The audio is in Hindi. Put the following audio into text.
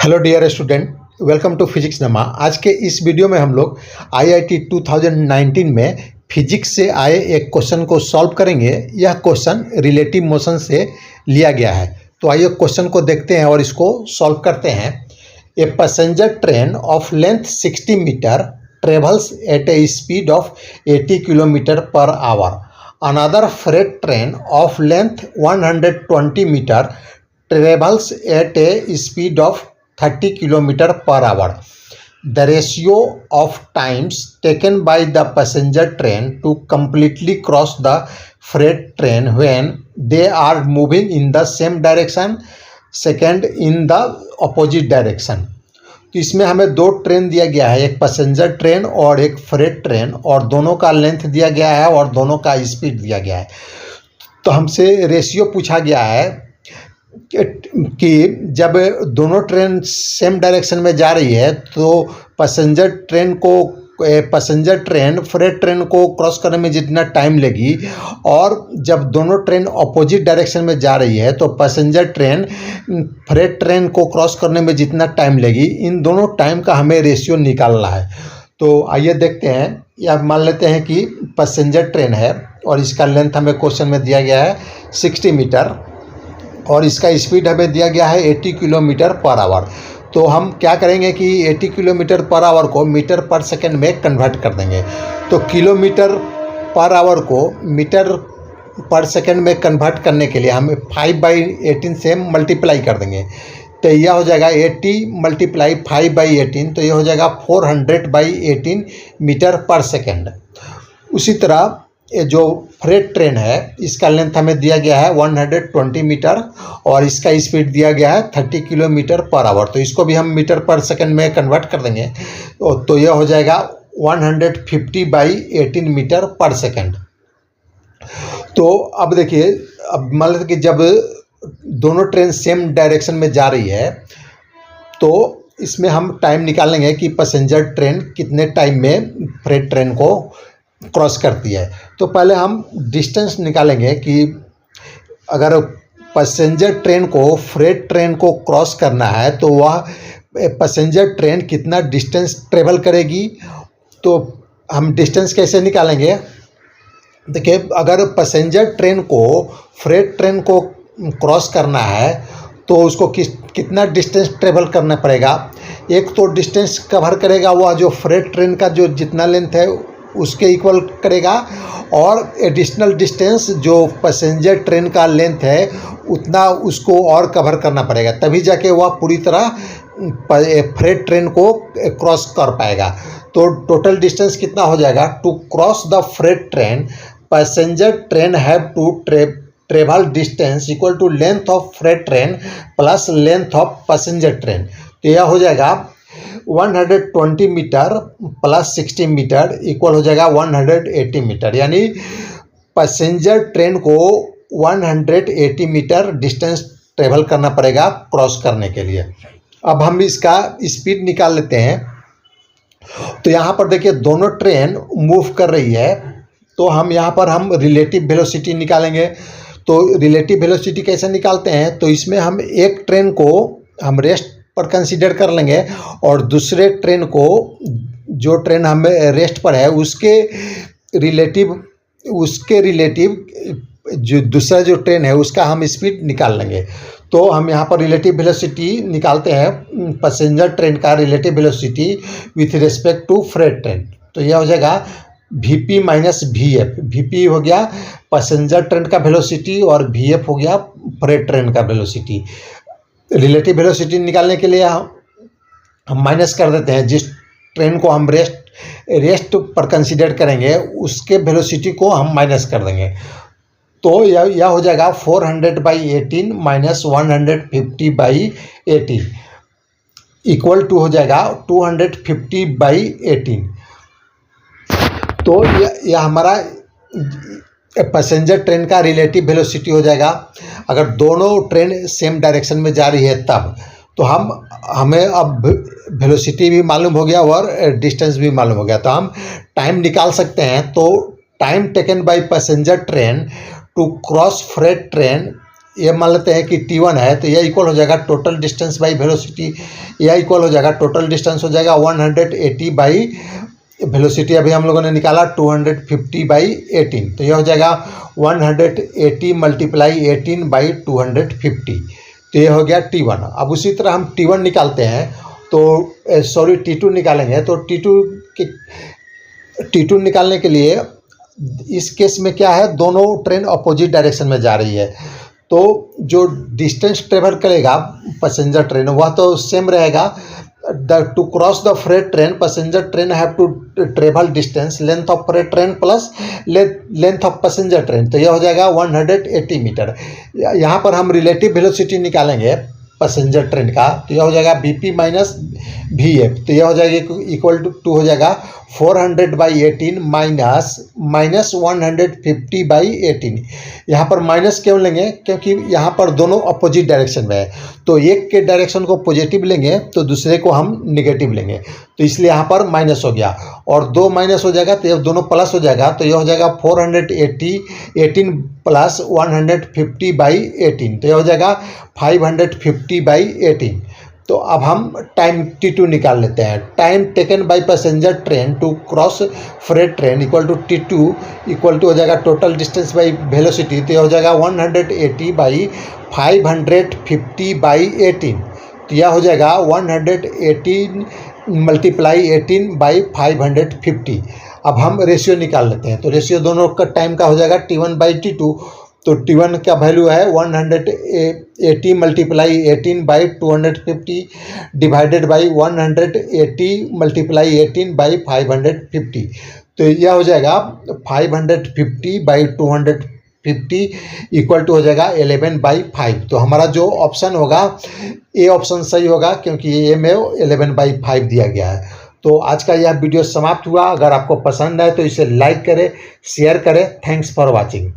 Hello dear student, welcome to physics नमा। आज के इस वीडियो में हम लोग आईआईटी 2019 में फिजिक्स से आए एक क्वेश्चन को सॉल्व करेंगे। यह क्वेश्चन रिलेटिव मोशन से लिया गया है, तो आइए क्वेश्चन को देखते हैं और इसको सॉल्व करते हैं। A passenger train of length 60 metre travels at a speed of 80 kilometre per hour. Another freight train of length 120 metre travels at a speed of 30 km per hour. The ratio of times taken by the passenger train to completely cross the freight train when they are moving in the same direction, second in the opposite direction. तो इसमें हमें दो ट्रेन दिया गया है, एक पैसेंजर ट्रेन और एक फ्रेट ट्रेन, और दोनों का लेंथ दिया गया है और दोनों का स्पीड दिया गया है। तो हमसे रेशियो पूछा गया है कि जब दोनों ट्रेन सेम डायरेक्शन में जा रही है तो पैसेंजर ट्रेन फ्रेट ट्रेन को क्रॉस करने में जितना टाइम लगी, और जब दोनों ट्रेन अपोजिट डायरेक्शन में जा रही है तो पैसेंजर ट्रेन फ्रेट ट्रेन को क्रॉस करने में जितना टाइम लगी, इन दोनों टाइम का हमें रेशियो निकालना है। तो आइए देखते हैं। या मान लेते हैं कि पैसेंजर ट्रेन है और इसका लेंथ हमें क्वेश्चन में दिया गया है 60 मीटर और इसका स्पीड हमें दिया गया है 80 किलोमीटर पर आवर। तो हम क्या करेंगे कि 80 किलोमीटर पर आवर को मीटर पर सेकंड में कन्वर्ट कर देंगे। तो किलोमीटर पर आवर को मीटर पर सेकंड में कन्वर्ट करने के लिए हम 5/18 से मल्टीप्लाई कर देंगे। तो यह हो जाएगा 80 × 5/18, तो यह हो जाएगा 400/18 मीटर पर सेकंड। उसी तरह ये जो फ्रेट ट्रेन है इसका लेंथ हमें दिया गया है 120 मीटर और इसका स्पीड दिया गया है 30 किलोमीटर पर आवर। तो इसको भी हम मीटर पर सेकंड में कन्वर्ट कर देंगे। तो यह हो जाएगा 150/18 मीटर पर सेकंड। तो अब देखिए, अब मान लेते कि जब दोनों ट्रेन सेम डायरेक्शन में जा रही है तो इसमें हम टाइम निकालेंगे कि पैसेंजर ट्रेन कितने टाइम में फ्रेट ट्रेन को क्रॉस करती है। तो पहले हम डिस्टेंस निकालेंगे कि अगर पैसेंजर ट्रेन को फ्रेट ट्रेन को क्रॉस करना है तो वह पैसेंजर ट्रेन कितना डिस्टेंस ट्रेवल करेगी। तो हम डिस्टेंस कैसे निकालेंगे? देखिए, अगर पैसेंजर ट्रेन को फ्रेट ट्रेन को क्रॉस करना है तो उसको कितना डिस्टेंस ट्रेवल करना पड़ेगा। एक तो डिस्टेंस कवर करेगा वह जो फ्रेट ट्रेन का जो जितना लेंथ है उसके इक्वल करेगा, और एडिशनल डिस्टेंस जो पैसेंजर ट्रेन का लेंथ है उतना उसको और कवर करना पड़ेगा, तभी जाके वह पूरी तरह फ्रेट ट्रेन को क्रॉस कर पाएगा। तो टोटल डिस्टेंस कितना हो जाएगा? To cross the freight train passenger train have to travel distance equal to length of freight train plus length of passenger train. तो यह हो जाएगा 120 मीटर प्लस 60 मीटर इक्वल हो जाएगा 180 मीटर, यानी पैसेंजर ट्रेन को 180 मीटर डिस्टेंस ट्रेवल करना पड़ेगा क्रॉस करने के लिए। अब हम इसका स्पीड निकाल लेते हैं। तो यहाँ पर देखिए दोनों ट्रेन मूव कर रही है, तो हम यहाँ पर हम रिलेटिव वेलोसिटी निकालेंगे। तो रिलेटिव वेलोसिटी कैसे निकालते हैं? तो इसमें हम एक ट्रेन को हम रेस्ट पर कंसीडर कर लेंगे और दूसरे ट्रेन को, जो ट्रेन हमें रेस्ट पर है उसके रिलेटिव जो दूसरा जो ट्रेन है उसका हम स्पीड निकाल लेंगे। तो हम यहाँ पर रिलेटिव वेलोसिटी निकालते हैं, पैसेंजर ट्रेन का relative velocity with respect to freight train. तो यह हो जाएगा VP - VF। VP हो गया पैसेंजर ट्रेन का वेलोसिटी और VF हो गया फ्रेट ट्रेन का वेलोसिटी। रिलेटिव वेलोसिटी निकालने के लिए हम माइनस कर देते हैं, जिस ट्रेन को हम रेस्ट पर कंसीडर करेंगे उसके वेलोसिटी को हम माइनस कर देंगे। तो यह हो जाएगा 400/18 - 150/18 इक्वल टू हो जाएगा 250/18। तो यह हमारा पैसेंजर ट्रेन का रिलेटिव वेलोसिटी हो जाएगा। अगर दोनों ट्रेन सेम डायरेक्शन में जा रही है तब तो हमें अब वेलोसिटी भी मालूम हो गया और डिस्टेंस भी मालूम हो गया, तो हम टाइम निकाल सकते हैं। तो time taken by passenger train to cross freight train ये मान लेते हैं कि T1 है, तो यह इक्वल हो जाएगा टोटल डिस्टेंस बाई वेलोसिटी। यह इक्वल हो जाएगा टोटल डिस्टेंस हो जाएगा 180 बाई वेलोसिटी अभी हम लोगों ने निकाला 250 बाई 18, तो यह हो जाएगा 180 मल्टीप्लाई 18 बाई 250, तो यह हो गया T1। अब उसी तरह हम T1 निकालते हैं, तो सॉरी T2 निकालेंगे। तो T2 निकालने के लिए इस केस में क्या है, दोनों ट्रेन अपोजिट डायरेक्शन में जा रही है, तो जो डिस्टेंस ट्रेवल करेगा पैसेंजर ट्रेन वह तो सेम रहेगा। To cross the freight train passenger train have to travel distance length of freight train plus length of passenger train, तो यह हो जाएगा 180 मीटर। यहाँ पर हम रिलेटिव वेलोसिटी निकालेंगे पैसेंजर ट्रेन का, तो यह हो जाएगा Vp माइनस Vf, तो यह हो जाएगा इक्वल टू हो जाएगा 400 बाई 18 माइनस 150 बाई 18। यहाँ पर माइनस क्यों लेंगे, क्योंकि यहाँ पर दोनों अपोजिट डायरेक्शन में है, तो एक के डायरेक्शन को पॉजिटिव लेंगे तो दूसरे को हम निगेटिव लेंगे, तो इसलिए यहाँ पर माइनस हो गया, और 2 माइनस हो जाएगा तो ये दोनों प्लस हो जाएगा, तो यह हो जाएगा 480 प्लस 150 बाई 18, तो यह हो जाएगा 550 बाई 18। तो अब हम टाइम T2 निकाल लेते हैं। Time taken by passenger train to cross freight train equal to T2 equal to हो जाएगा टोटल डिस्टेंस बाई वेलोसिटी, तो हो जाएगा 180 बाई 550 बाई 18, तो यह हो जाएगा 118 मल्टीप्लाई 18 बाई 550। अब हम रेशियो निकाल लेते हैं, तो रेशियो दोनों का टाइम का हो जाएगा T1 बाई T2, तो T1 का वैल्यू है 180 multiply 18 by 250 divided by 180 multiply 18 by 550, तो यह हो जाएगा 550 बाई 250 इक्वल टू हो जाएगा 11 बाई 5। तो हमारा जो ऑप्शन होगा ए ऑप्शन सही होगा, क्योंकि ए में 11 बाई 5 दिया गया है। तो आज का यह वीडियो समाप्त हुआ। अगर आपको पसंद आए तो इसे लाइक करें, शेयर करें। Thanks for watching.